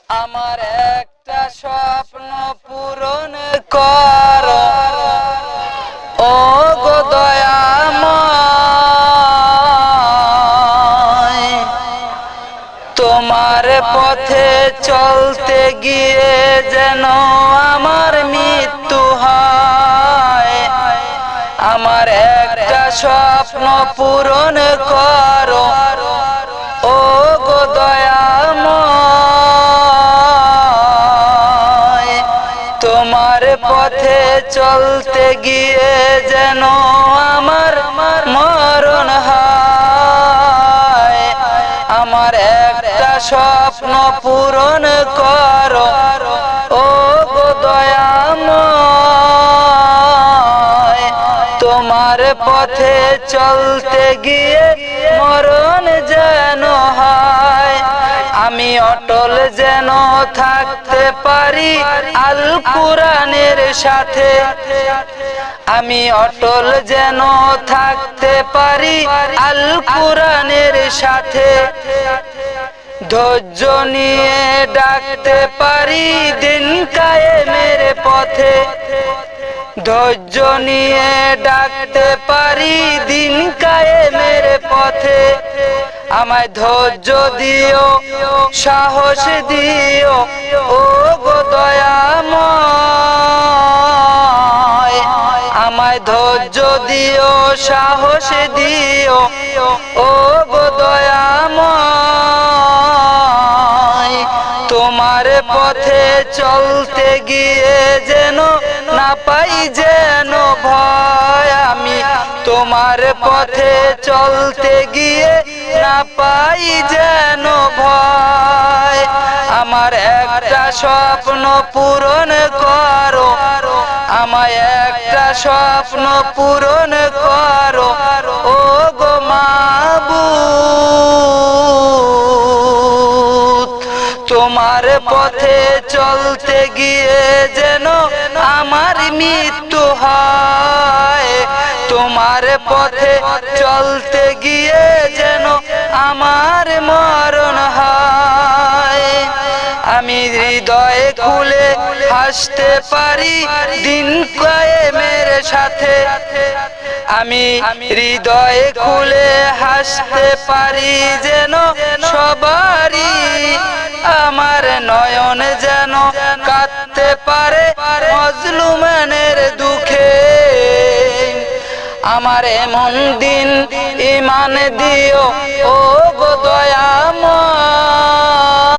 আমার একটা স্বপ্ন পূরণ করো ও গো দয়াময়। তোমার পথে চলতে গিয়ে যেন আমার মৃত্যু হয়। আমার একটা স্বপ্ন পূরণ করো ও গো দয়াময়। তোমার পথে চলতে গিয়ে যেন আমার মরণ হয়। আমার একটা স্বপ্ন পূরণ করো ও গো দয়াময়। তোমার পথে চলতে গিয়ে মরণ যেন হয়। আমি অটল যেন থাকতে পারি আল কুরআনের সাথে। আমি অটল যেন থাকতে পারি আল কুরআনের সাথে। ধৈর্য নিয়ে ডাকতে পারি দিন কায়েমের পথে। ধৈর্য নিয়ে ডাকতে পারি দিন কায়েমের পথে। আমায় ধৈর্য দিও সাহস দিও ও গো দয়াময়। আমায় ধৈর্য দিও সাহস দিও ও গো দয়াময়। তোমার পথে চলতে গিয়ে যেন না পাই যেন ভয়। আমি তোমার পথে চলতে গিয়ে না পাই যেন ভয়। আমার একটা স্বপ্ন পূরণ করো, আমায় একটা স্বপ্ন পূরণ করো ও গো মাবুদ। তোমার পথে চলতে গিয়ে যেন আমার মৃত্যু হয়। তোমার পথে চলতে গিয়ে যেন আমার মরণ হয়। আমি হৃদয়ে খুলে হাসতে পারি দিন কায়েমের সাথে। আমি হৃদয়ে খুলে হাসতে পারি যেন সবারই। আমার নয়ন যেন কাঁদতে পারে মজলুমের দুঃখে। আমার এমন দিন ঈমান দিও ও গো দয়াময়।